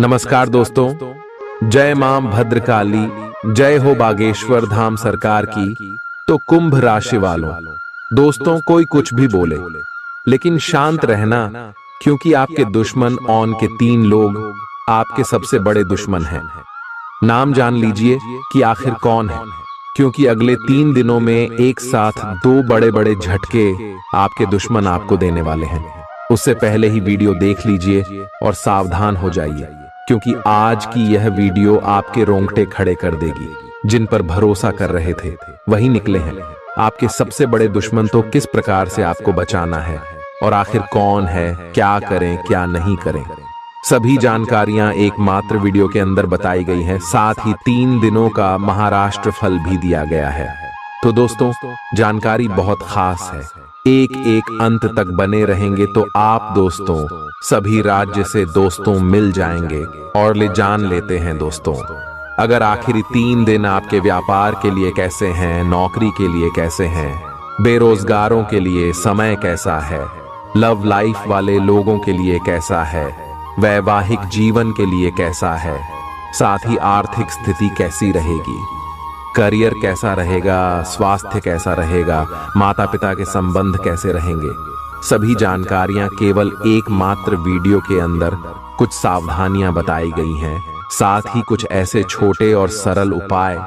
नमस्कार दोस्तों, जय मां भद्रकाली, जय हो बागेश्वर धाम सरकार की। तो कुंभ राशि वालों, दोस्तों कोई कुछ भी बोले लेकिन शांत रहना, क्योंकि आपके दुश्मन ऑन के 3 लोग आपके सबसे बड़े दुश्मन हैं। नाम जान लीजिए कि आखिर कौन है, क्योंकि अगले 3 दिनों में एक साथ 2 बड़े बड़े झटके आपके दुश्मन आपको देने वाले हैं। उससे पहले ही वीडियो देख लीजिए और सावधान हो जाइए, क्योंकि आज की यह वीडियो आपके रोंगटे खड़े कर देगी। जिन पर भरोसा कर रहे थे वही निकले हैं आपके सबसे बड़े दुश्मन। तो किस प्रकार से आपको बचाना है और आखिर कौन है, क्या करें क्या नहीं करें, सभी जानकारियां एकमात्र वीडियो के अंदर बताई गई हैं। साथ ही 3 दिनों का महाराष्ट्र फल भी दिया गया है। तो दोस्तों जानकारी बहुत खास है, एक एक अंत तक बने रहेंगे तो आप दोस्तों सभी राज्य से दोस्तों मिल जाएंगे। और ले जान लेते हैं दोस्तों, अगर आखिरी 3 दिन आपके व्यापार के लिए कैसे हैं, नौकरी के लिए कैसे हैं, बेरोजगारों के लिए समय कैसा है, लव लाइफ वाले लोगों के लिए कैसा है, वैवाहिक जीवन के लिए कैसा है, साथ ही आर्थिक स्थिति कैसी रहेगी, करियर कैसा रहेगा, स्वास्थ्य कैसा रहेगा, माता पिता के संबंध कैसे रहेंगे, सभी जानकारियां केवल एकमात्र वीडियो के अंदर कुछ सावधानियां बताई गई हैं। साथ ही कुछ ऐसे छोटे और सरल उपाय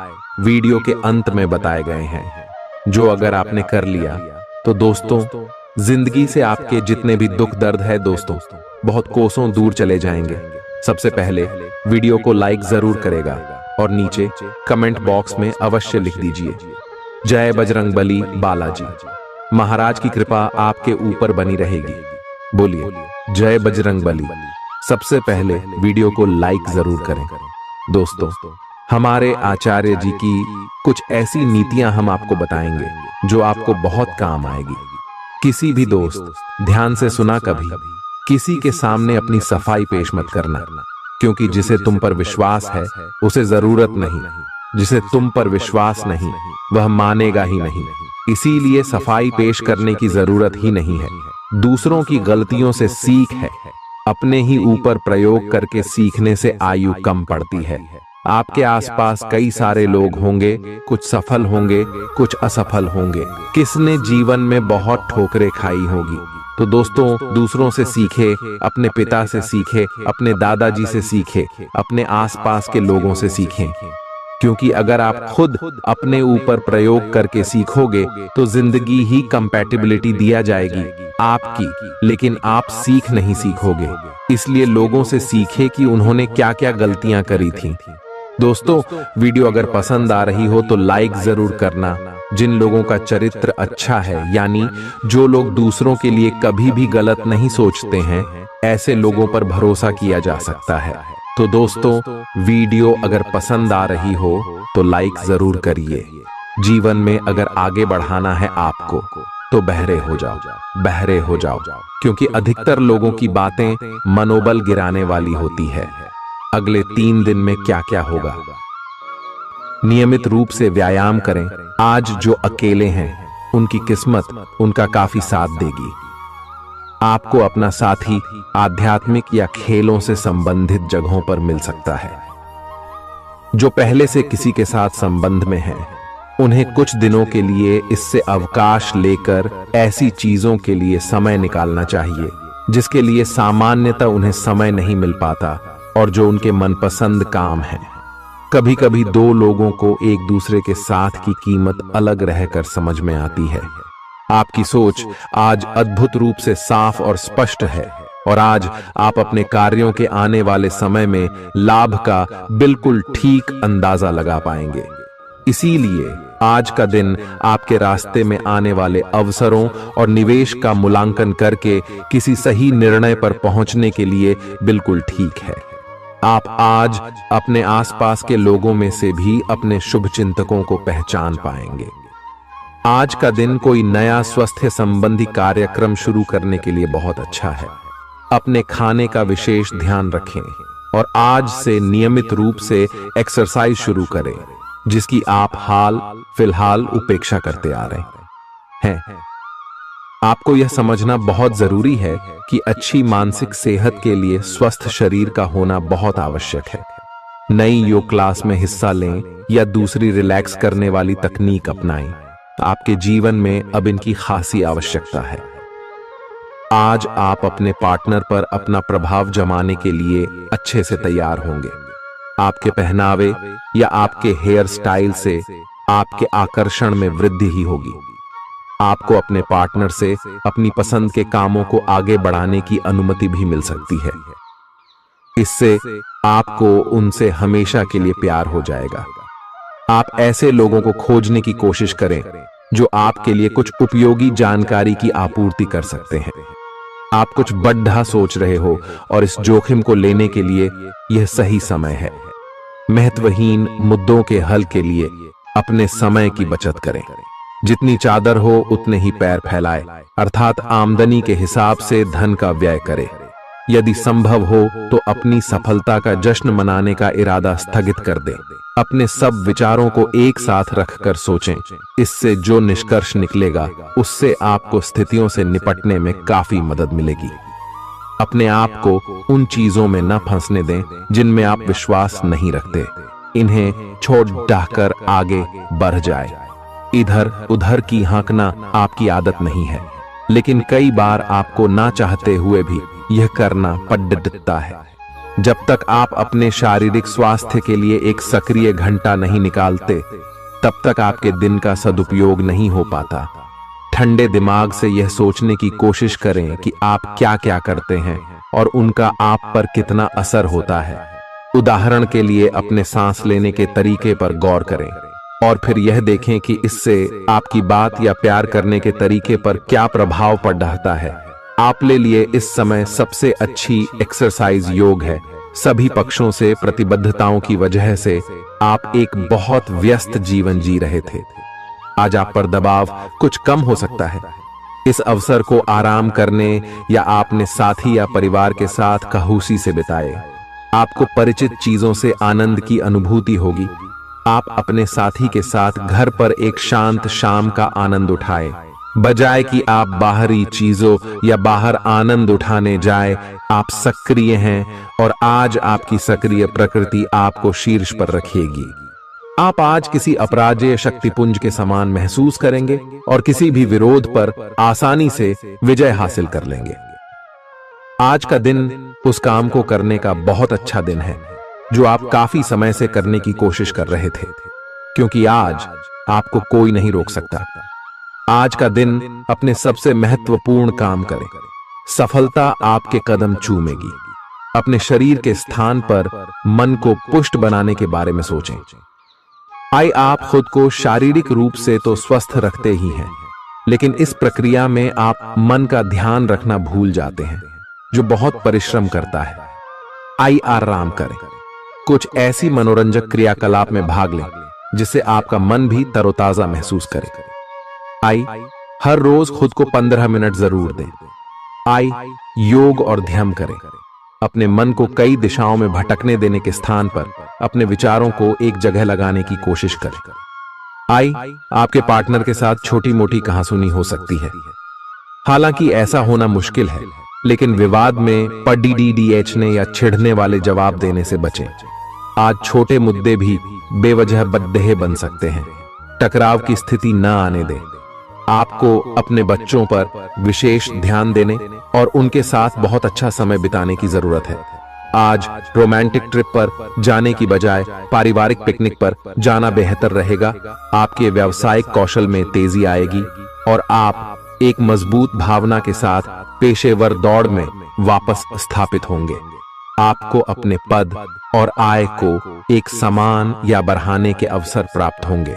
वीडियो के अंत में बताए गए हैं, जो अगर आपने कर लिया तो दोस्तों जिंदगी से आपके जितने भी दुख दर्द है दोस्तों बहुत कोसों दूर चले जाएंगे। सबसे पहले वीडियो को लाइक जरूर करेगा और नीचे कमेंट बॉक्स में अवश्य लिख दीजिए जय बजरंगबली बालाजी। महाराज की कृपा आपके ऊपर बनी रहेगी। बोलिए जय बजरंगबली। सबसे पहले वीडियो को लाइक जरूर करें। दोस्तों हमारे आचार्य जी की कुछ ऐसी नीतियां हम आपको बताएंगे जो आपको बहुत काम आएगी। किसी भी दोस्त ध्यान से सुना, कभी किसी के सामने अपनी सफाई पेश मत करना, क्योंकि जिसे तुम पर विश्वास है उसे जरूरत नहीं, जिसे तुम पर विश्वास नहीं वह मानेगा ही नहीं। इसीलिए सफाई पेश करने की जरूरत ही नहीं है। दूसरों की गलतियों से सीख है, अपने ही ऊपर प्रयोग करके सीखने से आयु कम पड़ती है। आपके आसपास कई सारे लोग होंगे, कुछ सफल होंगे कुछ असफल होंगे, किसने जीवन में बहुत ठोकरें खाई होगी। तो दोस्तों दूसरों से सीखे, अपने पिता से सीखे, अपने दादाजी से सीखे, अपने आसपास के लोगों से सीखें, क्योंकि अगर आप खुद अपने ऊपर प्रयोग करके सीखोगे तो जिंदगी ही कंपैटिबिलिटी दिया जाएगी आपकी, लेकिन आप सीख नहीं सीखोगे। इसलिए लोगों से सीखे कि उन्होंने क्या क्या गलतियां करी थी। दोस्तों वीडियो अगर पसंद आ रही हो तो लाइक जरूर करना। जिन लोगों का चरित्र अच्छा है, यानी जो लोग दूसरों के लिए कभी भी गलत नहीं सोचते हैं, ऐसे लोगों पर भरोसा किया जा सकता है। तो दोस्तों वीडियो अगर पसंद आ रही हो तो लाइक जरूर करिए। जीवन में अगर आगे बढ़ाना है आपको तो बहरे हो जाओ, बहरे हो जाओ, क्योंकि अधिकतर लोगों की बातें मनोबल गिराने वाली होती है। अगले 3 दिन में क्या क्या होगा, नियमित रूप से व्यायाम करें। आज जो अकेले हैं उनकी किस्मत उनका काफी साथ देगी। आपको अपना साथी आध्यात्मिक या खेलों से संबंधित जगहों पर मिल सकता है। जो पहले से किसी के साथ संबंध में हैं, उन्हें कुछ दिनों के लिए इससे अवकाश लेकर ऐसी चीजों के लिए समय निकालना चाहिए जिसके लिए सामान्यतः उन्हें समय नहीं मिल पाता और जो उनके मनपसंद काम है। कभी कभी 2 लोगों को एक दूसरे के साथ की कीमत अलग रहकर समझ में आती है। आपकी सोच आज अद्भुत रूप से साफ और स्पष्ट है और आज आप अपने कार्यों के आने वाले समय में लाभ का बिल्कुल ठीक अंदाजा लगा पाएंगे। इसीलिए आज का दिन आपके रास्ते में आने वाले अवसरों और निवेश का मूल्यांकन करके किसी सही निर्णय पर पहुंचने के लिए बिल्कुल ठीक है। आप आज अपने आसपास के लोगों में से भी अपने शुभ चिंतकों को पहचान पाएंगे। आज का दिन कोई नया स्वास्थ्य संबंधी कार्यक्रम शुरू करने के लिए बहुत अच्छा है। अपने खाने का विशेष ध्यान रखें और आज से नियमित रूप से एक्सरसाइज शुरू करें, जिसकी आप हाल फिलहाल उपेक्षा करते आ रहे हैं। आपको यह समझना बहुत जरूरी है कि अच्छी मानसिक सेहत के लिए स्वस्थ शरीर का होना बहुत आवश्यक है। नई योग क्लास में हिस्सा लें या दूसरी रिलैक्स करने वाली तकनीक अपनाएं, आपके जीवन में अब इनकी खासी आवश्यकता है। आज आप अपने पार्टनर पर अपना प्रभाव जमाने के लिए अच्छे से तैयार होंगे। आपके पहनावे या आपके हेयर स्टाइल से आपके आकर्षण में वृद्धि ही होगी। आपको अपने पार्टनर से अपनी पसंद के कामों को आगे बढ़ाने की अनुमति भी मिल सकती है। इससे आपको उनसे हमेशा के लिए प्यार हो जाएगा। आप ऐसे लोगों को खोजने की कोशिश करें जो आपके लिए कुछ उपयोगी जानकारी की आपूर्ति कर सकते हैं। आप कुछ बड़ा सोच रहे हो और इस जोखिम को लेने के लिए यह सही समय है। महत्वहीन मुद्दों के हल के लिए अपने समय की बचत करें। जितनी चादर हो उतने ही पैर फैलाए, अर्थात आमदनी के हिसाब से धन का व्यय करें। यदि संभव हो तो अपनी सफलता का जश्न मनाने का इरादा स्थगित कर दें। अपने सब विचारों को एक साथ रखकर सोचें। इससे जो निष्कर्ष निकलेगा उससे आपको स्थितियों से निपटने में काफी मदद मिलेगी। अपने आप को उन चीजों में न फंसने दें जिनमें आप विश्वास नहीं रखते। इन्हें छोड़ डाहकर आगे बढ़ जाए। इधर उधर की हाँकना आपकी आदत नहीं है, लेकिन कई बार आपको ना चाहते हुए भी यह करना पड़ता है। जब तक आप अपने शारीरिक स्वास्थ्य के लिए एक सक्रिय घंटा नहीं निकालते, तब तक आपके दिन का सदुपयोग नहीं हो पाता। ठंडे दिमाग से यह सोचने की कोशिश करें कि आप क्या क्या करते हैं और उनका आप पर कितना असर होता है। उदाहरण के लिए अपने सांस लेने के तरीके पर गौर करें और फिर यह देखें कि इससे आपकी बात या प्यार करने के तरीके पर क्या प्रभाव पड़ रहा है। आपके लिए इस समय सबसे अच्छी एक्सरसाइज योग है। सभी पक्षों से प्रतिबद्धताओं की वजह से आप एक बहुत व्यस्त जीवन जी रहे थे। आज आप पर दबाव कुछ कम हो सकता है। इस अवसर को आराम करने या अपने साथी या परिवार के साथ खहूसी से बिताए। आपको परिचित चीजों से आनंद की अनुभूति होगी। आप अपने साथी के साथ घर पर एक शांत शाम का आनंद उठाएं, बजाय कि आप बाहरी चीजों या बाहर आनंद उठाने जाए। आप सक्रिय हैं और आज आपकी सक्रिय प्रकृति आपको शीर्ष पर रखेगी। आप आज किसी अपराजेय शक्तिपुंज के समान महसूस करेंगे और किसी भी विरोध पर आसानी से विजय हासिल कर लेंगे। आज का दिन उस काम को करने का बहुत अच्छा दिन है जो आप काफी समय से करने की कोशिश कर रहे थे, क्योंकि आज आपको कोई नहीं रोक सकता। आज का दिन अपने सबसे महत्वपूर्ण काम करें। सफलता आपके कदम चूमेगी। अपने शरीर के स्थान पर मन को पुष्ट बनाने के बारे में सोचें। आप खुद को शारीरिक रूप से तो स्वस्थ रखते ही हैं, लेकिन इस प्रक्रिया में आप मन का ध्यान रखना भूल जाते हैं, जो बहुत परिश्रम करता है। आराम करें। कुछ ऐसी मनोरंजक क्रियाकलाप में भाग लें जिससे आपका मन भी तरोताजा महसूस करे। हर रोज खुद को 15 मिनट जरूर दें। योग और ध्यान करें। अपने मन को कई दिशाओं में भटकने देने के स्थान पर अपने विचारों को एक जगह लगाने की कोशिश करें। आपके पार्टनर के साथ छोटी मोटी कहासुनी हो सकती है। हालांकि ऐसा होना मुश्किल है, लेकिन विवाद में पढ़ने या छिड़ने वाले जवाब देने से बचें। आज छोटे मुद्दे भी बेवजह बद्देह बन सकते हैं। टकराव की स्थिति न आने दें। आपको अपने बच्चों पर विशेष ध्यान देने और उनके साथ बहुत अच्छा समय बिताने की जरूरत है। आज रोमांटिक ट्रिप पर जाने की बजाय पारिवारिक पिकनिक पर जाना बेहतर रहेगा। आपके व्यावसायिक कौशल में तेजी आएगी और आप एक मजबूत भावना के साथ पेशेवर दौड़ में वापस स्थापित होंगे। आपको अपने पद और आय को एक समान या बढ़ाने के अवसर प्राप्त होंगे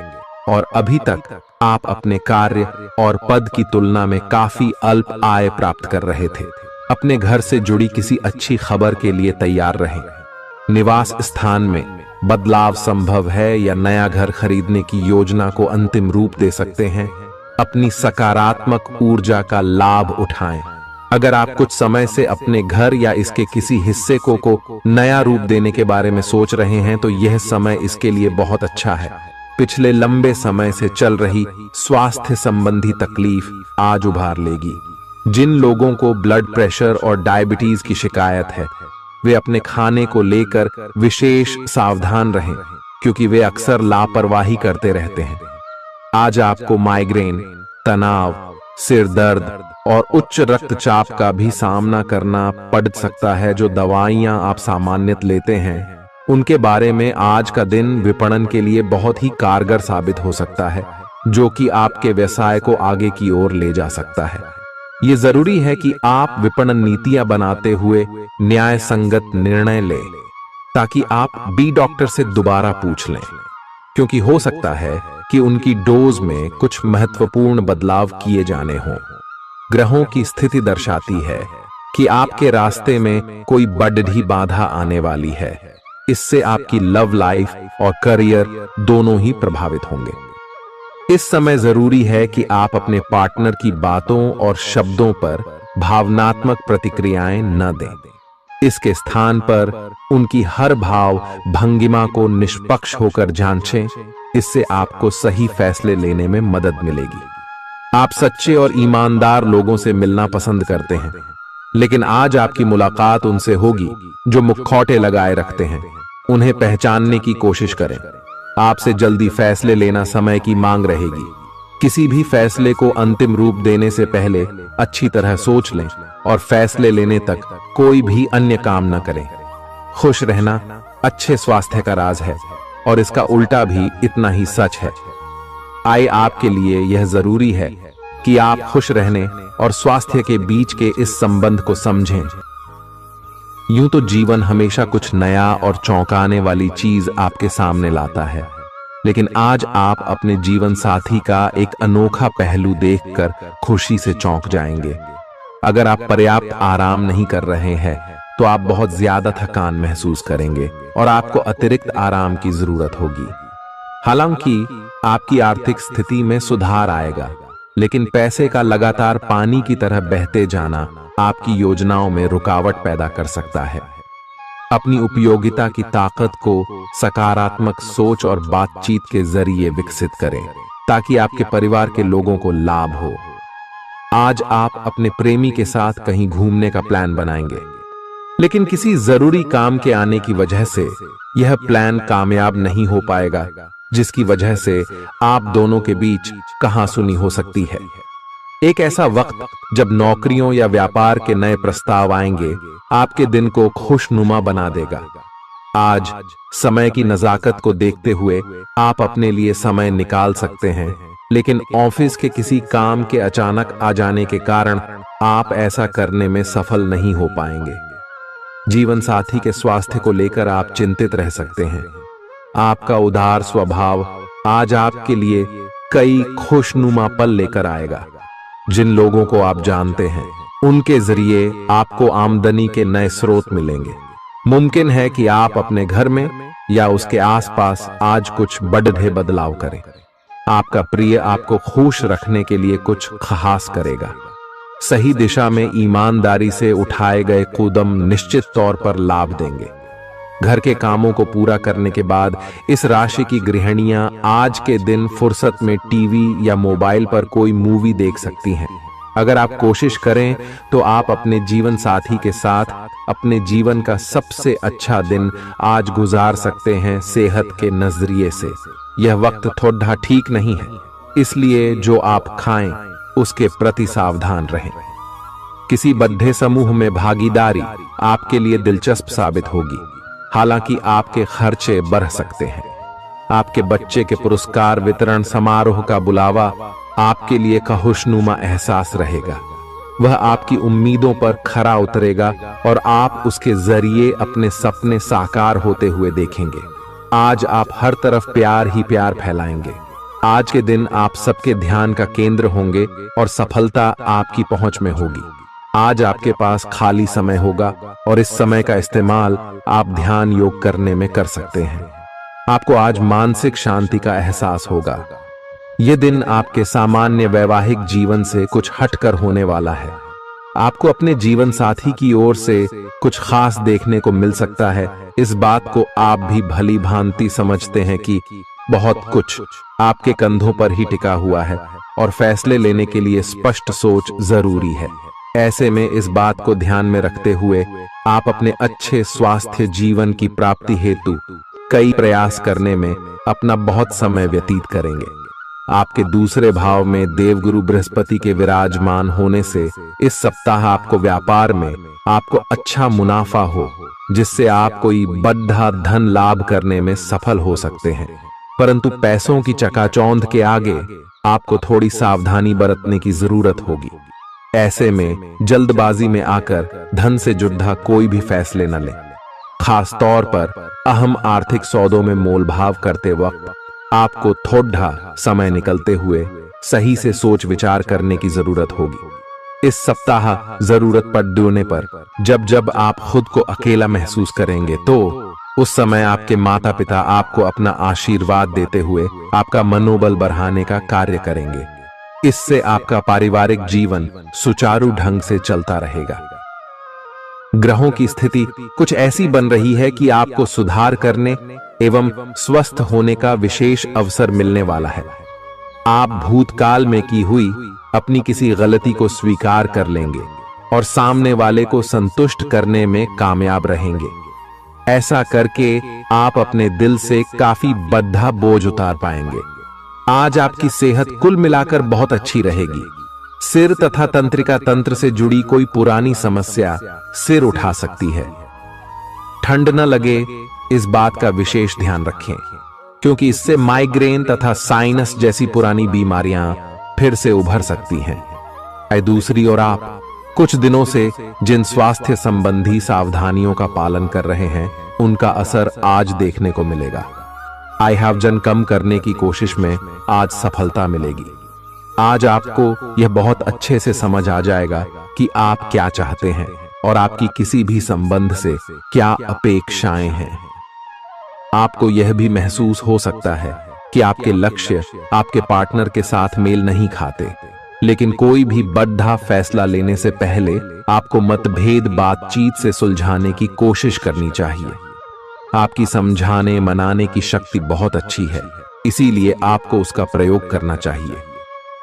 और अभी तक आप अपने कार्य और पद की तुलना में काफी अल्प आय प्राप्त कर रहे थे। अपने घर से जुड़ी किसी अच्छी खबर के लिए तैयार रहें। निवास स्थान में बदलाव संभव है या नया घर खरीदने की योजना को अंतिम रूप दे सकते हैं। अपनी सकारात्मक ऊर्जा का लाभ उठाएं। अगर आप कुछ समय से अपने घर या इसके किसी हिस्से को नया रूप देने के बारे में सोच रहे हैं तो यह समय इसके लिए बहुत अच्छा है। पिछले लंबे समय से चल रही स्वास्थ्य संबंधी तकलीफ आज उभार लेगी। जिन लोगों को ब्लड प्रेशर और डायबिटीज की शिकायत है, वे अपने खाने को लेकर विशेष सावधान रहें, क्योंकि वे अक्सर लापरवाही करते रहते हैं। आज आपको माइग्रेन, तनाव, सिर दर्द और उच्च रक्तचाप का भी सामना करना पड़ सकता है। जो दवाइयां आप सामान्यतः लेते हैं, उनके बारे में आज का दिन विपणन के लिए बहुत ही कारगर साबित हो सकता है, जो कि आपके व्यवसाय को आगे की ओर ले जा सकता है। ये जरूरी है कि आप विपणन नीतियां बनाते हुए न्याय संगत निर्णय लें, ताकि आप बी डॉक्टर से दोबारा पूछ लें, क्योंकि हो सकता है कि उनकी डोज में कुछ महत्वपूर्ण बदलाव किए जाने हों। ग्रहों की स्थिति दर्शाती है कि आपके रास्ते में कोई बड़ी बाधा आने वाली है। इससे आपकी लव लाइफ और करियर दोनों ही प्रभावित होंगे। इस समय जरूरी है कि आप अपने पार्टनर की बातों और शब्दों पर भावनात्मक प्रतिक्रियाएं न दें। इसके स्थान पर उनकी हर भाव भंगिमा को निष्पक्ष होकर जांचें। इससे आपको सही फैसले लेने में मदद मिलेगी। आप सच्चे और ईमानदार लोगों से मिलना पसंद करते हैं, लेकिन आज आपकी मुलाकात उनसे होगी जो मुखौटे लगाए रखते हैं। उन्हें पहचानने की कोशिश करें। आपसे जल्दी फैसले लेना समय की मांग रहेगी। किसी भी फैसले को अंतिम रूप देने से पहले अच्छी तरह सोच लें और फैसले लेने तक कोई भी अन्य काम न करें। खुश रहना अच्छे स्वास्थ्य का राज है, और इसका उल्टा भी इतना ही सच है। आए आपके लिए यह जरूरी है कि आप खुश रहने और स्वास्थ्य के बीच के इस संबंध को समझें। यूं तो जीवन हमेशा कुछ नया और चौंकाने वाली चीज आपके सामने लाता है, लेकिन आज आप अपने जीवन साथी का एक अनोखा पहलू देखकर खुशी से चौंक जाएंगे। अगर आप पर्याप्त आराम नहीं कर रहे हैं, तो आप बहुत ज्यादा थकान महसूस करेंगे और आपको अतिरिक्त आराम की जरूरत होगी। हालांकि आपकी आर्थिक स्थिति में सुधार आएगा, लेकिन पैसे का लगातार पानी की तरह बहते जाना आपकी योजनाओं में रुकावट पैदा कर सकता है। अपनी उपयोगिता की ताकत को सकारात्मक सोच और बातचीत के जरिए विकसित करें, ताकि आपके परिवार के लोगों को लाभ हो। आज आप अपने प्रेमी के साथ कहीं घूमने का प्लान बनाएंगे, लेकिन किसी जरूरी काम के आने की वजह से यह प्लान कामयाब नहीं हो पाएगा, जिसकी वजह से आप दोनों के बीच कहासुनी हो सकती है। एक ऐसा वक्त जब नौकरियों या व्यापार के नए प्रस्ताव आएंगे, आपके दिन को खुशनुमा बना देगा। आज समय की नजाकत को देखते हुए आप अपने लिए समय निकाल सकते हैं, लेकिन ऑफिस के किसी काम के अचानक आ जाने के कारण आप ऐसा करने में सफल नहीं हो पाएंगे। जीवन साथी के स्वास्थ्य को लेकर आप चिंतित रह सकते हैं। आपका उदार स्वभाव आज आपके लिए कई खुशनुमा पल लेकर आएगा। जिन लोगों को आप जानते हैं, उनके जरिए आपको आमदनी के नए स्रोत मिलेंगे। मुमकिन है कि आप अपने घर में या उसके आसपास आज कुछ बड़े बदलाव करें। आपका प्रिय आपको खुश रखने के लिए कुछ खास करेगा। सही दिशा में ईमानदारी से उठाए गए कदम निश्चित तौर पर लाभ देंगे। घर के कामों को पूरा करने के बाद इस राशि की गृहिणियां आज के दिन फुर्सत में टीवी या मोबाइल पर कोई मूवी देख सकती हैं। अगर आप कोशिश करें तो आप अपने जीवन साथी के साथ अपने जीवन का सबसे अच्छा दिन आज गुजार सकते हैं। सेहत के नजरिए से यह वक्त थोड़ा ठीक नहीं है, इसलिए जो आप खाएं उसके प्रति सावधान रहें। किसी बद्ध समूह में भागीदारी आपके लिए दिलचस्प साबित होगी, हालांकि आपके खर्चे बढ़ सकते हैं। आपके बच्चे के पुरस्कार वितरण समारोह का बुलावा आपके लिए खुशनुमा एहसास रहेगा। वह आपकी उम्मीदों पर खरा उतरेगा और आप उसके जरिए अपने सपने साकार होते हुए देखेंगे। आज आप हर तरफ प्यार ही प्यार फैलाएंगे। आज के दिन आप सबके ध्यान का केंद्र होंगे और सफलता आपकी पहुंच में होगी। आज आपके पास खाली समय होगा और इस समय का इस्तेमाल आप ध्यान योग करने में कर सकते हैं। आपको आज मानसिक शांति का एहसास होगा। यह दिन आपके सामान्य वैवाहिक जीवन से कुछ हटकर होने वाला है। आपको अपने जीवन साथी की ओर से कुछ खास देखने को मिल सकता है। इस बात को आप भी भली भांति समझते हैं कि बहुत कुछ आपके कंधों पर ही टिका हुआ है और फैसले लेने के लिए स्पष्ट सोच जरूरी है। ऐसे में इस बात को ध्यान में रखते हुए आप अपने अच्छे स्वास्थ्य जीवन की प्राप्ति हेतु कई प्रयास करने में अपना बहुत समय व्यतीत करेंगे। आपके दूसरे भाव में देवगुरु बृहस्पति के विराजमान होने से इस सप्ताह आपको व्यापार में आपको अच्छा मुनाफा हो, जिससे आप कोई बड़ा धन लाभ करने में सफल हो सकते हैं। परंतु पैसों की चकाचौंध के आगे आपको थोड़ी सावधानी बरतने की जरूरत होगी। ऐसे में जल्दबाजी में आकर धन से जुड़ा कोई भी फैसले न लें। खास तौर पर अहम आर्थिक सौदों में मोलभाव करते वक्त आपको थोड़ा समय निकलते हुए सही से सोच विचार करने की जरूरत होगी। इस सप्ताह जरूरत पड़ने पर जब जब आप खुद को अकेला महसूस करेंगे तो उस समय आपके माता पिता आपको अपना आशीर्वाद देते हुए आपका मनोबल बढ़ाने का कार्य करेंगे। इससे आपका पारिवारिक जीवन सुचारू ढंग से चलता रहेगा। ग्रहों की स्थिति कुछ ऐसी बन रही है कि आपको सुधार करने एवं स्वस्थ होने का विशेष अवसर मिलने वाला है। आप भूतकाल में की हुई अपनी किसी गलती को स्वीकार कर लेंगे और सामने वाले को संतुष्ट करने में कामयाब रहेंगे। ऐसा करके आप अपने दिल से काफी बद्धा बोझ उतार पाएंगे। आज आपकी सेहत कुल मिलाकर बहुत अच्छी रहेगी। सिर तथा तंत्रिका तंत्र से जुड़ी कोई पुरानी समस्या सिर उठा सकती है। ठंड न लगे इस बात का विशेष ध्यान रखें, क्योंकि इससे माइग्रेन तथा साइनस जैसी पुरानी बीमारियां फिर से उभर सकती हैं। दूसरी ओर आप कुछ दिनों से जिन स्वास्थ्य संबंधी सावधानियों का पालन कर रहे हैं, उनका असर आज देखने को मिलेगा। वजन कम करने की कोशिश में आज सफलता मिलेगी। आज आपको यह बहुत अच्छे से समझ आ जाएगा कि आप क्या चाहते हैं और आपकी किसी भी संबंध से क्या अपेक्षाएं हैं। आपको यह भी महसूस हो सकता है कि आपके लक्ष्य आपके पार्टनर के साथ मेल नहीं खाते, लेकिन कोई भी बड़ा फैसला लेने से पहले आपको मतभेद बातचीत से सुलझाने की कोशिश करनी चाहिए। आपकी समझाने मनाने की शक्ति बहुत अच्छी है, इसीलिए आपको उसका प्रयोग करना चाहिए।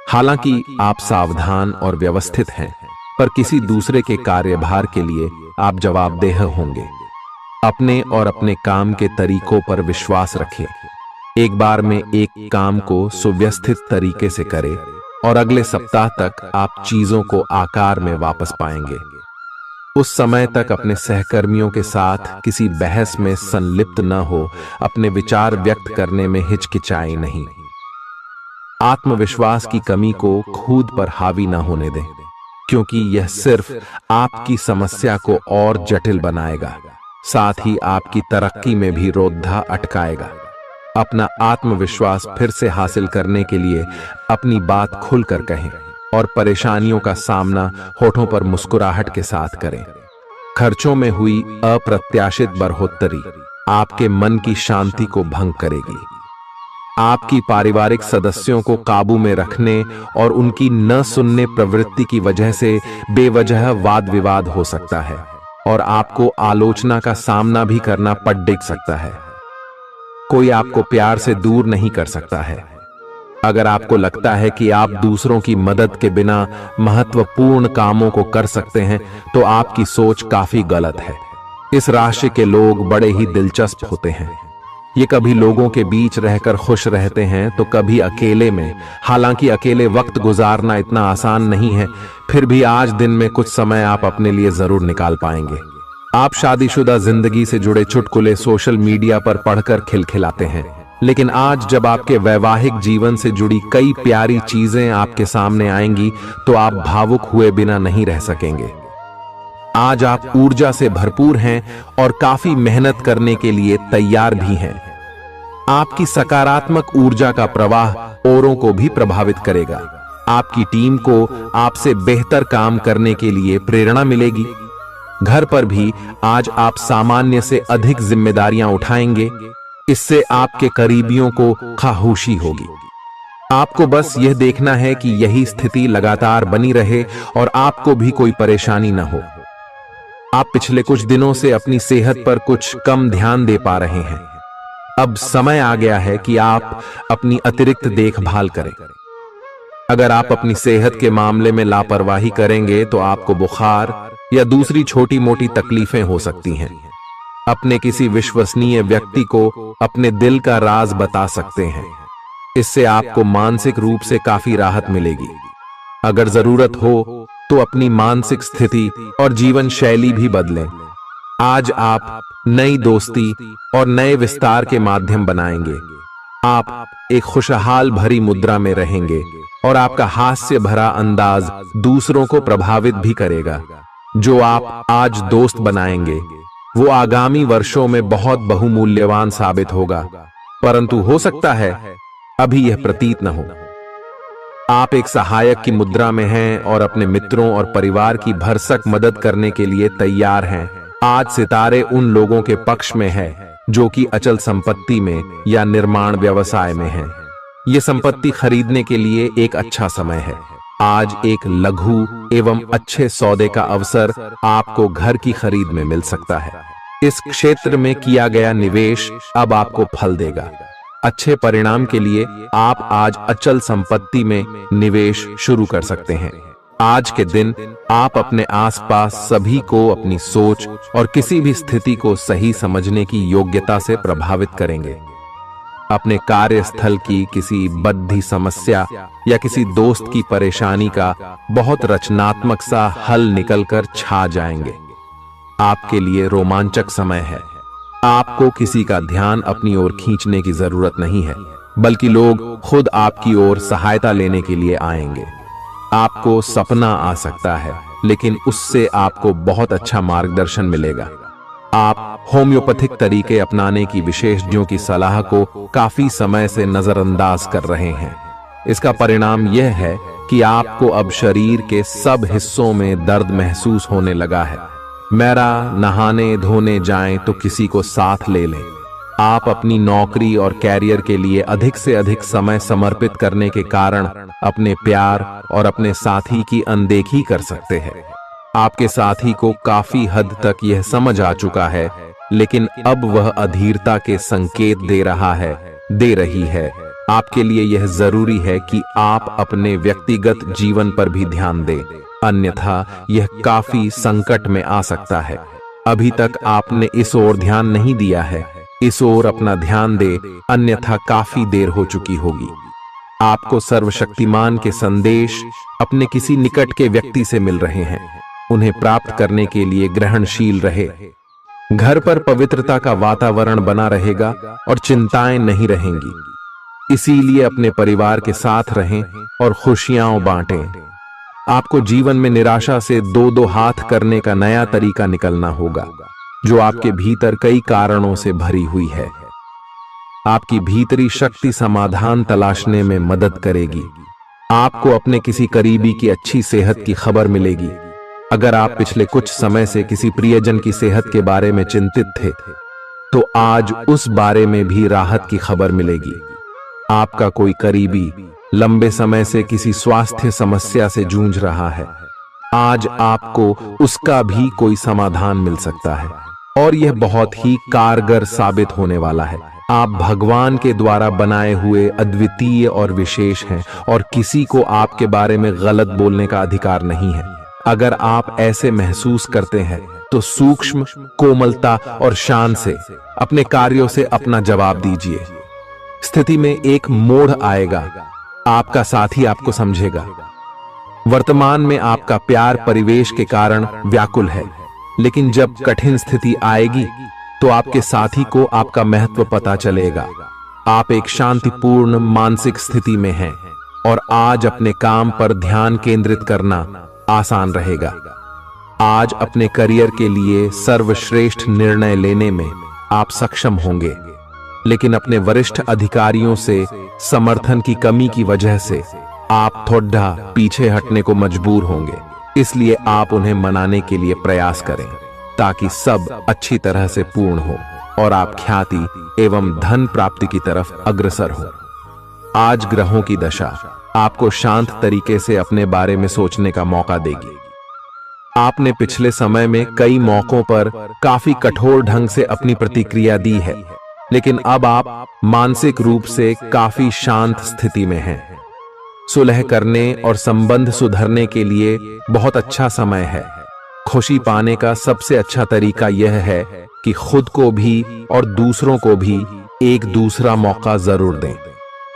हालांकि आप सावधान और व्यवस्थित हैं, पर किसी दूसरे के कार्यभार के लिए आप जवाबदेह होंगे। अपने और अपने काम के तरीकों पर विश्वास रखें। एक बार में एक काम को सुव्यवस्थित तरीके से करें और अगले सप्ताह तक आप चीजों को आकार में वापस पाएंगे। उस समय तक अपने सहकर्मियों के साथ किसी बहस में संलिप्त न हो, अपने विचार व्यक्त करने में हिचकिचाएं नहीं। आत्मविश्वास की कमी को खुद पर हावी न होने दें, क्योंकि यह सिर्फ आपकी समस्या को और जटिल बनाएगा, साथ ही आपकी तरक्की में भी रोधा अटकाएगा। अपना आत्मविश्वास फिर से हासिल करने के लिए अपनी बात खुलकर कहें और परेशानियों का सामना होठों पर मुस्कुराहट के साथ करें। खर्चों में हुई अप्रत्याशित बढ़ोतरी आपके मन की शांति को भंग करेगी। आपकी पारिवारिक सदस्यों को काबू में रखने और उनकी न सुनने प्रवृत्ति की वजह से बेवजह वाद विवाद हो सकता है और आपको आलोचना का सामना भी करना पड़ सकता है। कोई आपको प्यार से दूर नहीं कर सकता है। अगर आपको लगता है कि आप दूसरों की मदद के बिना महत्वपूर्ण कामों को कर सकते हैं, तो आपकी सोच काफी गलत है। इस राशि के लोग बड़े ही दिलचस्प होते हैं। ये कभी लोगों के बीच रहकर खुश रहते हैं तो कभी अकेले में। हालांकि अकेले वक्त गुजारना इतना आसान नहीं है, फिर भी आज दिन में कुछ समय आप अपने लिए जरूर निकाल पाएंगे। आप शादीशुदा जिंदगी से जुड़े चुटकुले सोशल मीडिया पर पढ़कर खिलखिलाते हैं, लेकिन आज जब आपके वैवाहिक जीवन से जुड़ी कई प्यारी चीजें आपके सामने आएंगी तो आप भावुक हुए बिना नहीं रह सकेंगे। आज आप ऊर्जा से भरपूर हैं और काफी मेहनत करने के लिए तैयार भी हैं। आपकी सकारात्मक ऊर्जा का प्रवाह औरों को भी प्रभावित करेगा। आपकी टीम को आपसे बेहतर काम करने के लिए प्रेरणा मिलेगी। घर पर भी आज आप सामान्य से अधिक जिम्मेदारियां उठाएंगे। इससे आपके करीबियों को खामोशी होगी। आपको बस यह देखना है कि यही स्थिति लगातार बनी रहे और आपको भी कोई परेशानी न हो। आप पिछले कुछ दिनों से अपनी सेहत पर कुछ कम ध्यान दे पा रहे हैं। अब समय आ गया है कि आप अपनी अतिरिक्त देखभाल करें। अगर आप अपनी सेहत के मामले में लापरवाही करेंगे तो आपको बुखार या दूसरी छोटी मोटी तकलीफें हो सकती हैं। अपने किसी विश्वसनीय व्यक्ति को अपने दिल का राज बता सकते हैं। इससे आपको मानसिक रूप से काफी राहत मिलेगी। अगर जरूरत हो तो अपनी मानसिक स्थिति और जीवन शैली भी बदलें। आज आप नई दोस्ती और नए विस्तार के माध्यम बनाएंगे। आप एक खुशहाल भरी मुद्रा में रहेंगे और आपका हास्य भरा अंदाज दूसरों को प्रभावित भी करेगा। जो आप आज दोस्त बनाएंगे वो आगामी वर्षों में बहुत बहुमूल्यवान साबित होगा, परंतु हो सकता है अभी यह प्रतीत न हो। आप एक सहायक की मुद्रा में हैं और अपने मित्रों और परिवार की भरसक मदद करने के लिए तैयार हैं। आज सितारे उन लोगों के पक्ष में है जो कि अचल संपत्ति में या निर्माण व्यवसाय में हैं। ये संपत्ति खरीदने के लिए एक अच्छा समय है। आज एक लघु एवं अच्छे सौदे का अवसर आपको घर की खरीद में मिल सकता है। इस क्षेत्र में किया गया निवेश अब आपको फल देगा। अच्छे परिणाम के लिए आप आज अचल संपत्ति में निवेश शुरू कर सकते हैं। आज के दिन आप अपने आसपास सभी को अपनी सोच और किसी भी स्थिति को सही समझने की योग्यता से प्रभावित करेंगे। अपने कार्यस्थल की किसी बद्धी समस्या या किसी दोस्त की परेशानी का बहुत रचनात्मक सा हल निकलकर छा जाएंगे। आपके लिए रोमांचक समय है। आपको किसी का ध्यान अपनी ओर खींचने की जरूरत नहीं है, बल्कि लोग खुद आपकी ओर सहायता लेने के लिए आएंगे। आपको सपना आ सकता है, लेकिन उससे आपको बहुत अच्छा मार्गदर्शन मिलेगा। आप होम्योपैथिक तरीके अपनाने की विशेषज्ञों की सलाह को काफी समय से नजरअंदाज कर रहे हैं। इसका परिणाम यह है कि आपको अब शरीर के सब हिस्सों में दर्द महसूस होने लगा है। मेरा नहाने धोने जाएं तो किसी को साथ ले लें। आप अपनी नौकरी और कैरियर के लिए अधिक से अधिक समय समर्पित करने के कारण अपने प्यार और अपने साथी की अनदेखी कर सकते हैं। आपके साथी को काफी हद तक यह समझ आ चुका है, लेकिन अब वह अधीरता के संकेत दे रही है। आपके लिए यह जरूरी है कि आप अपने व्यक्तिगत जीवन पर भी ध्यान दें, अन्यथा यह काफी संकट में आ सकता है। अभी तक आपने इस ओर ध्यान नहीं दिया है, इस ओर अपना ध्यान दे, अन्यथा काफी देर हो चुकी होगी। आपको सर्वशक्तिमान के संदेश अपने किसी निकट के व्यक्ति से मिल रहे हैं। उन्हें प्राप्त करने के लिए ग्रहणशील रहे। घर पर पवित्रता का वातावरण बना रहेगा और चिंताएं नहीं रहेंगी। इसीलिए अपने परिवार के साथ रहें और खुशियां बांटें। आपको जीवन में निराशा से दो दो हाथ करने का नया तरीका निकलना होगा, जो आपके भीतर कई कारणों से भरी हुई है। आपकी भीतरी शक्ति समाधान तलाशने में मदद करेगी। आपको अपने किसी करीबी की अच्छी सेहत की खबर मिलेगी। अगर आप पिछले कुछ समय से किसी प्रियजन की सेहत के बारे में चिंतित थे, तो आज उस बारे में भी राहत की खबर मिलेगी। आपका कोई करीबी लंबे समय से किसी स्वास्थ्य समस्या से जूझ रहा है, आज आपको उसका भी कोई समाधान मिल सकता है और यह बहुत ही कारगर साबित होने वाला है। आप भगवान के द्वारा बनाए हुए अद्वितीय और विशेष हैं और किसी को आपके बारे में गलत बोलने का अधिकार नहीं है। अगर आप ऐसे महसूस करते हैं तो सूक्ष्म, कोमलता और शान से अपने कार्यों से अपना जवाब दीजिए। स्थिति में एक मोड़ आएगा, आपका साथी आपको समझेगा। वर्तमान में आपका प्यार परिवेश के कारण व्याकुल है, लेकिन जब कठिन स्थिति आएगी तो आपके साथी को आपका महत्व पता चलेगा। आप एक शांतिपूर्ण मानसिक स्थिति में हैं और आज अपने काम पर ध्यान केंद्रित करना आसान रहेगा। आज अपने करियर के लिए सर्वश्रेष्ठ निर्णय लेने में आप सक्षम होंगे, लेकिन अपने वरिष्ठ अधिकारियों से समर्थन की कमी की वजह से आप थोड़ा पीछे हटने को मजबूर होंगे। इसलिए आप उन्हें मनाने के लिए प्रयास करें ताकि सब अच्छी तरह से पूर्ण हो और आप ख्याति एवं धन प्राप्ति की तरफ अग्रसर हो। आज ग्रहों की दशा आपको शांत तरीके से अपने बारे में सोचने का मौका देगी। आपने पिछले समय में कई मौकों पर काफी कठोर ढंग से अपनी प्रतिक्रिया दी है। लेकिन अब आप मानसिक रूप से काफी शांत स्थिति में हैं। सुलह करने और संबंध सुधरने के लिए बहुत अच्छा समय है। खुशी पाने का सबसे अच्छा तरीका यह है कि खुद को भी और दूसरों को भी एक दूसरा मौका जरूर दें।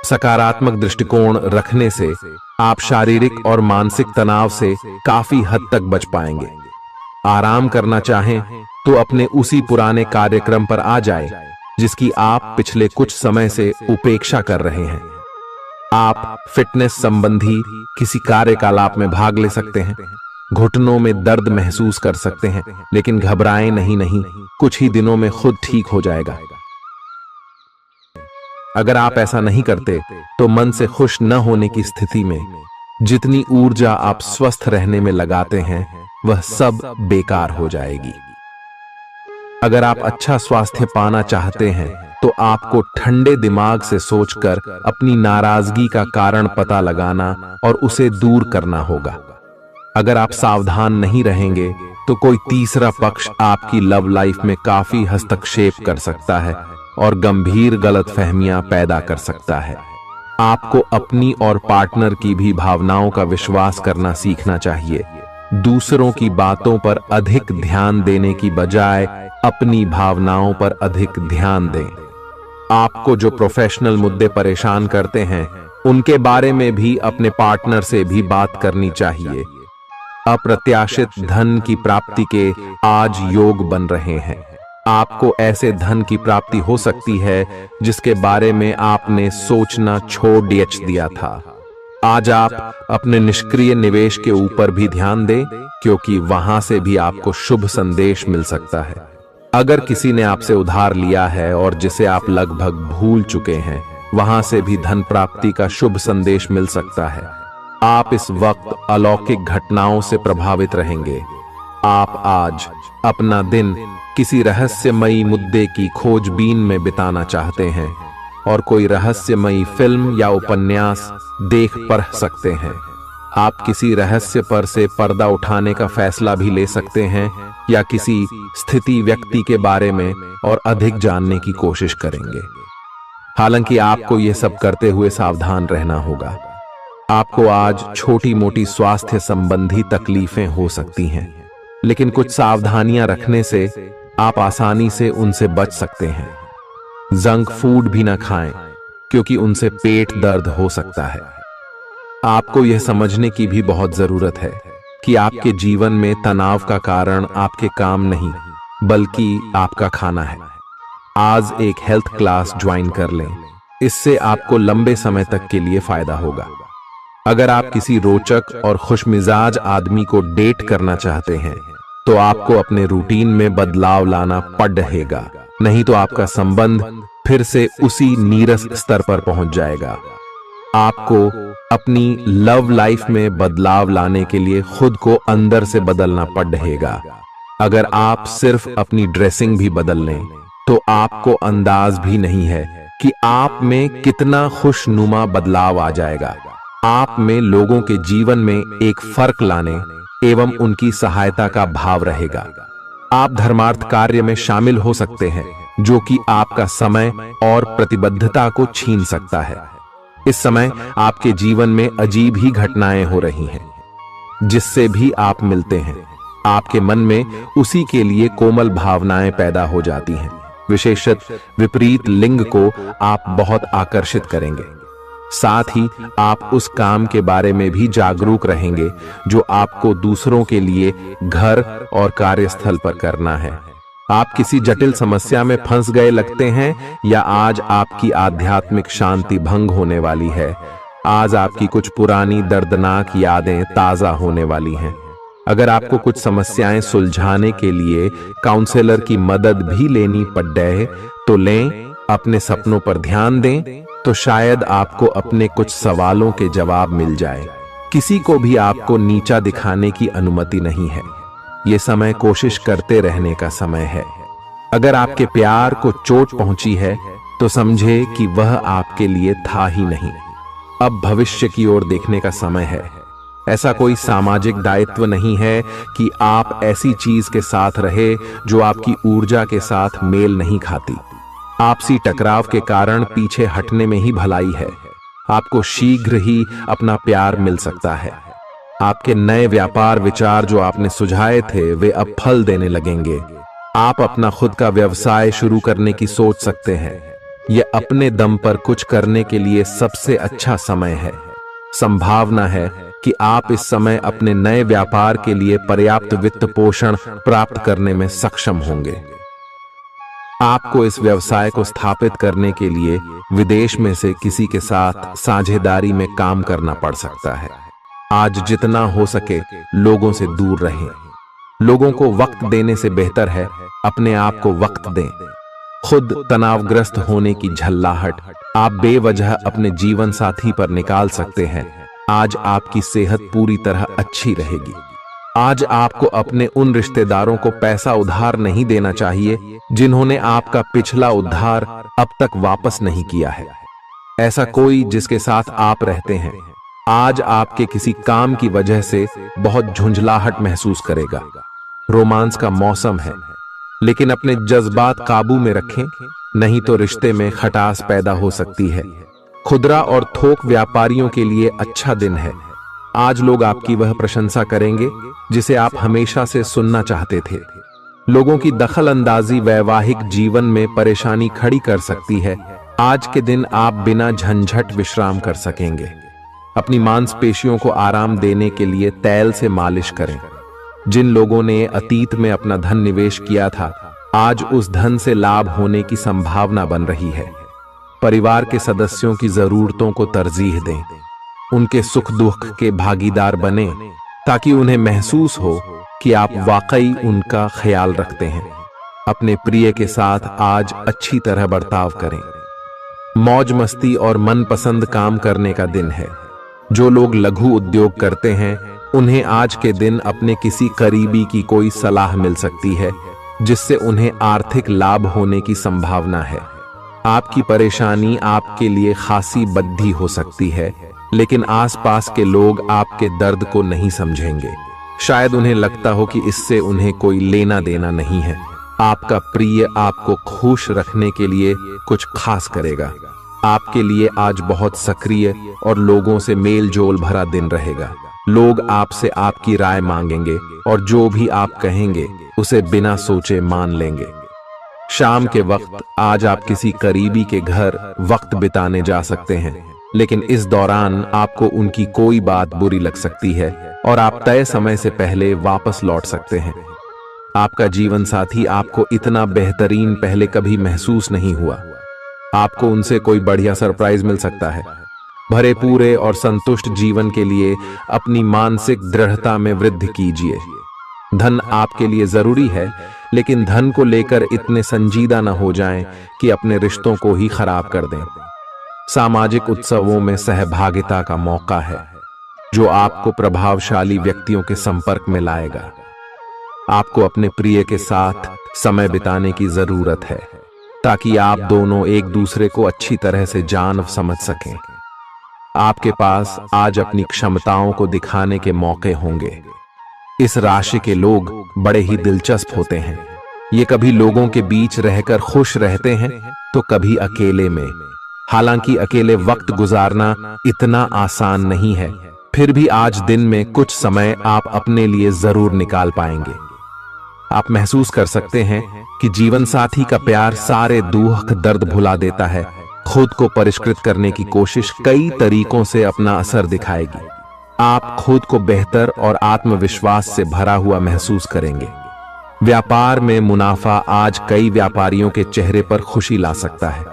सकारात्मक दृष्टिकोण रखने से आप शारीरिक और मानसिक तनाव से काफी हद तक बच पाएंगे। आराम करना चाहें तो अपने उसी पुराने कार्यक्रम पर आ जाए जिसकी आप पिछले कुछ समय से उपेक्षा कर रहे हैं। आप फिटनेस संबंधी किसी कार्यकलाप में भाग ले सकते हैं। घुटनों में दर्द महसूस कर सकते हैं, लेकिन घबराएं नहीं, कुछ ही दिनों में खुद ठीक हो जाएगा। अगर आप ऐसा नहीं करते तो मन से खुश न होने की स्थिति में जितनी ऊर्जा आप स्वस्थ रहने में लगाते हैं वह सब बेकार हो जाएगी। अगर आप अच्छा स्वास्थ्य पाना चाहते हैं तो आपको ठंडे दिमाग से सोचकर अपनी नाराजगी का कारण पता लगाना और उसे दूर करना होगा। अगर आप सावधान नहीं रहेंगे तो कोई तीसरा पक्ष आपकी लव लाइफ में काफी हस्तक्षेप कर सकता है और गंभीर गलतफहमियां पैदा कर सकता है। आपको अपनी और पार्टनर की भी भावनाओं का विश्वास करना सीखना चाहिए। दूसरों की बातों पर अधिक ध्यान देने की बजाय अपनी भावनाओं पर अधिक ध्यान दें। आपको जो प्रोफेशनल मुद्दे परेशान करते हैं उनके बारे में भी अपने पार्टनर से भी बात करनी चाहिए। अप्रत्याशित धन की प्राप्ति के आज योग बन रहे हैं। आपको ऐसे धन की प्राप्ति हो सकती है जिसके बारे में आपने सोचना छोड़ दिया था। आज आप अपने निष्क्रिय निवेश के ऊपर भी ध्यान दें, क्योंकि वहां से भी आपको शुभ संदेश मिल सकता है। अगर किसी ने आपसे उधार लिया है और जिसे आप लगभग भूल चुके हैं, वहां से भी धन प्राप्ति का शुभ संदेश मिल सकता है। आप इस वक्त अलौकिक घटनाओं से प्रभावित रहेंगे। आप आज अपना दिन किसी रहस्यमयी मुद्दे की खोजबीन में बिताना चाहते हैं और कोई रहस्यमयी फिल्म या उपन्यास देख पढ़ सकते हैं। आप किसी रहस्य पर से पर्दा उठाने का फैसला भी ले सकते हैं या किसी स्थिति व्यक्ति के बारे में और अधिक जानने की कोशिश करेंगे। हालांकि आपको यह सब करते हुए सावधान रहना होगा। आपको आज छोटी मोटी स्वास्थ्य संबंधी तकलीफें हो सकती हैं, लेकिन कुछ सावधानियां रखने से आप आसानी से उनसे बच सकते हैं। जंक फूड भी ना खाएं, क्योंकि उनसे पेट दर्द हो सकता है। आपको यह समझने की भी बहुत जरूरत है कि आपके जीवन में तनाव का कारण आपके काम नहीं, बल्कि आपका खाना है। आज एक हेल्थ क्लास ज्वाइन कर लें, इससे आपको लंबे समय तक के लिए फायदा होगा। अगर आप किसी रोचक और खुशमिजाज आदमी को डेट करना चाहते हैं तो आपको अपने रूटीन में बदलाव लाना पड़ेगा, नहीं तो आपका संबंध फिर से उसी नीरस स्तर पर पहुंच जाएगा। आपको अपनी लव लाइफ में बदलाव लाने के लिए खुद को अंदर से बदलना पड़ेगा। अगर आप सिर्फ अपनी ड्रेसिंग भी बदल लें तो आपको अंदाज भी नहीं है कि आप में कितना खुशनुमा बदलाव आ जाएगा। आप में लोगों के जीवन में एक फर्क लाने एवं उनकी सहायता का भाव रहेगा। आप धर्मार्थ कार्य में शामिल हो सकते हैं, जो कि आपका समय और प्रतिबद्धता को छीन सकता है। इस समय आपके जीवन में अजीब ही घटनाएं हो रही हैं, जिससे भी आप मिलते हैं आपके मन में उसी के लिए कोमल भावनाएं पैदा हो जाती हैं। विशेषतः विपरीत लिंग को आप बहुत आकर्षित करेंगे। साथ ही आप उस काम के बारे में भी जागरूक रहेंगे जो आपको दूसरों के लिए घर और कार्यस्थल पर करना है। आप किसी जटिल समस्या में फंस गए लगते हैं या आज आपकी आध्यात्मिक शांति भंग होने वाली है। आज आपकी कुछ पुरानी दर्दनाक यादें ताजा होने वाली हैं। अगर आपको कुछ समस्याएं सुलझाने के लिए काउंसलर की मदद भी लेनी पड़े तो लें। अपने सपनों पर ध्यान दें तो शायद आपको अपने कुछ सवालों के जवाब मिल जाए। किसी को भी आपको नीचा दिखाने की अनुमति नहीं है। ये समय कोशिश करते रहने का समय है। अगर आपके प्यार को चोट पहुंची है तो समझे कि वह आपके लिए था ही नहीं। अब भविष्य की ओर देखने का समय है। ऐसा कोई सामाजिक दायित्व नहीं है कि आप ऐसी चीज के साथ रहे जो आपकी ऊर्जा के साथ मेल नहीं खाती। आपसी टकराव के कारण पीछे हटने में ही भलाई है। आपको शीघ्र ही अपना प्यार मिल सकता है। आपके नए व्यापार विचार जो आपने सुझाए थे वे अब फल देने लगेंगे। आप अपना खुद का व्यवसाय शुरू करने की सोच सकते हैं। यह अपने दम पर कुछ करने के लिए सबसे अच्छा समय है। संभावना है कि आप इस समय अपने नए व्यापार के लिए पर्याप्त वित्त पोषण प्राप्त करने में सक्षम होंगे। आपको इस व्यवसाय को स्थापित करने के लिए विदेश में से किसी के साथ साझेदारी में काम करना पड़ सकता है। आज जितना हो सके लोगों से दूर रहें। लोगों को वक्त देने से बेहतर है अपने आप को वक्त दें। खुद तनावग्रस्त होने की झल्लाहट आप बेवजह अपने जीवन साथी पर निकाल सकते हैं। आज आपकी सेहत पूरी तरह अच्छी रहेगी। आज आपको अपने उन रिश्तेदारों को पैसा उधार नहीं देना चाहिए जिन्होंने आपका पिछला उधार अब तक वापस नहीं किया है। ऐसा कोई जिसके साथ आप रहते हैं आज आपके किसी काम की वजह से बहुत झुंझलाहट महसूस करेगा। रोमांस का मौसम है, लेकिन अपने जज्बात काबू में रखें, नहीं तो रिश्ते में खटास पैदा हो सकती है। खुदरा और थोक व्यापारियों के लिए अच्छा दिन है। आज लोग आपकी वह प्रशंसा करेंगे जिसे आप हमेशा से सुनना चाहते थे। लोगों की दखल अंदाजी वैवाहिक जीवन में परेशानी खड़ी कर सकती है। आज के दिन आप बिना झंझट विश्राम कर सकेंगे। अपनी मांसपेशियों को आराम देने के लिए तेल से मालिश करें। जिन लोगों ने अतीत में अपना धन निवेश किया था आज उस धन से लाभ होने की संभावना बन रही है। परिवार के सदस्यों की जरूरतों को तरजीह दें। उनके सुख दुख के भागीदार बने ताकि उन्हें महसूस हो कि आप वाकई उनका ख्याल रखते हैं। अपने प्रिय के साथ आज अच्छी तरह बर्ताव करें। मौज मस्ती और मनपसंद काम करने का दिन है। जो लोग लघु उद्योग करते हैं उन्हें आज के दिन अपने किसी करीबी की कोई सलाह मिल सकती है जिससे उन्हें आर्थिक लाभ होने की संभावना है। आपकी परेशानी आपके लिए खासी बद्धी हो सकती है, लेकिन आसपास के लोग आपके दर्द को नहीं समझेंगे। शायद उन्हें लगता हो कि इससे उन्हें कोई लेना देना नहीं है। आपका प्रिय आपको खुश रखने के लिए कुछ खास करेगा। आपके लिए आज बहुत सक्रिय और लोगों से मेल जोल भरा दिन रहेगा। लोग आपसे आपकी राय मांगेंगे और जो भी आप कहेंगे उसे बिना सोचे मान लेंगे। शाम के वक्त आज आप किसी करीबी के घर वक्त बिताने जा सकते हैं, लेकिन इस दौरान आपको उनकी कोई बात बुरी लग सकती है और आप तय समय से पहले वापस लौट सकते हैं। आपका जीवन साथी आपको इतना बेहतरीन पहले कभी महसूस नहीं हुआ। आपको उनसे कोई बढ़िया सरप्राइज मिल सकता है। भरे पूरे और संतुष्ट जीवन के लिए अपनी मानसिक दृढ़ता में वृद्धि कीजिए। धन आपके लिए जरूरी है, लेकिन धन को लेकर इतने संजीदा न हो जाएं कि अपने रिश्तों को ही खराब कर दें। सामाजिक उत्सवों में सहभागिता का मौका है जो आपको प्रभावशाली व्यक्तियों के संपर्क में लाएगा। आपको अपने प्रिय के साथ समय बिताने की जरूरत है ताकि आप दोनों एक दूसरे को अच्छी तरह से जान समझ सकें। आपके पास आज अपनी क्षमताओं को दिखाने के मौके होंगे। इस राशि के लोग बड़े ही दिलचस्प होते हैं। ये कभी लोगों के बीच रहकर खुश रहते हैं तो कभी अकेले में। हालांकि अकेले वक्त गुजारना इतना आसान नहीं है, फिर भी आज दिन में कुछ समय आप अपने लिए जरूर निकाल पाएंगे। आप महसूस कर सकते हैं कि जीवन साथी का प्यार सारे दुख दर्द भुला देता है। खुद को परिष्कृत करने की कोशिश कई तरीकों से अपना असर दिखाएगी। आप खुद को बेहतर और आत्मविश्वास से भरा हुआ महसूस करेंगे। व्यापार में मुनाफा आज कई व्यापारियों के चेहरे पर खुशी ला सकता है।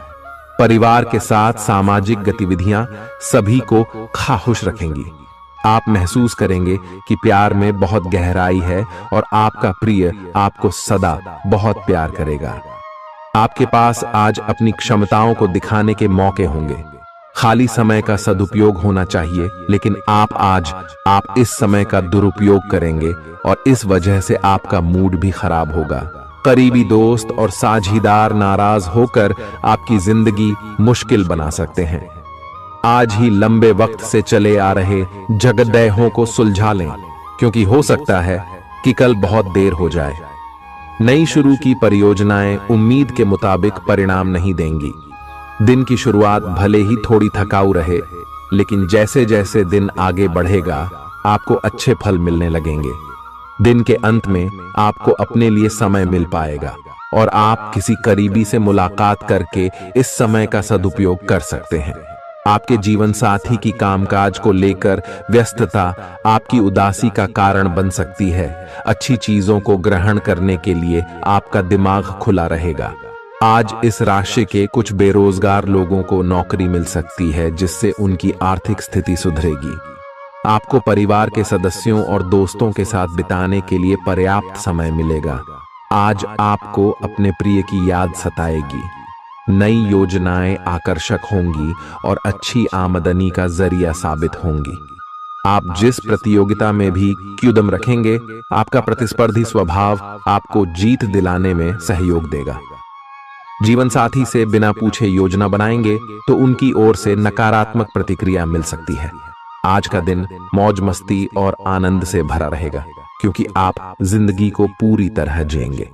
परिवार के साथ सामाजिक गतिविधियां सभी को खुश रखेंगी। आप महसूस करेंगे कि प्यार में बहुत गहराई है और आपका प्रिय आपको सदा बहुत प्यार करेगा। आपके पास आज अपनी क्षमताओं को दिखाने के मौके होंगे। खाली समय का सदुपयोग होना चाहिए, लेकिन आप इस समय का दुरुपयोग करेंगे और इस वजह से आपका मूड भी खराब होगा। करीबी दोस्त और साझीदार नाराज होकर आपकी जिंदगी मुश्किल बना सकते हैं। आज ही लंबे वक्त से चले आ रहे झगड़ों को सुलझा लें, क्योंकि हो सकता है कि कल बहुत देर हो जाए। नई शुरू की परियोजनाएं उम्मीद के मुताबिक परिणाम नहीं देंगी। दिन की शुरुआत भले ही थोड़ी थकाऊ रहे, लेकिन जैसे जैसे दिन आगे बढ़ेगा आपको अच्छे फल मिलने लगेंगे। दिन के अंत में आपको अपने लिए समय मिल पाएगा और आप किसी करीबी से मुलाकात करके इस समय का सदुपयोग कर सकते हैं। आपके जीवन साथी की कामकाज को लेकर व्यस्तता आपकी उदासी का कारण बन सकती है। अच्छी चीजों को ग्रहण करने के लिए आपका दिमाग खुला रहेगा। आज इस राशि के कुछ बेरोजगार लोगों को नौकरी मिल सकती है, जिससे उनकी आर्थिक स्थिति सुधरेगी। आपको परिवार के सदस्यों और दोस्तों के साथ बिताने के लिए पर्याप्त समय मिलेगा। आज आपको अपने प्रिय की याद सताएगी। नई योजनाएं आकर्षक होंगी और अच्छी आमदनी का जरिया साबित होंगी। आप जिस प्रतियोगिता में भी कदम रखेंगे, आपका प्रतिस्पर्धी स्वभाव आपको जीत दिलाने में सहयोग देगा। जीवन साथी से बिना पूछे योजना बनाएंगे तो उनकी ओर से नकारात्मक प्रतिक्रिया मिल सकती है। आज का दिन मौज मस्ती और आनंद से भरा रहेगा, क्योंकि आप जिंदगी को पूरी तरह जिएंगे।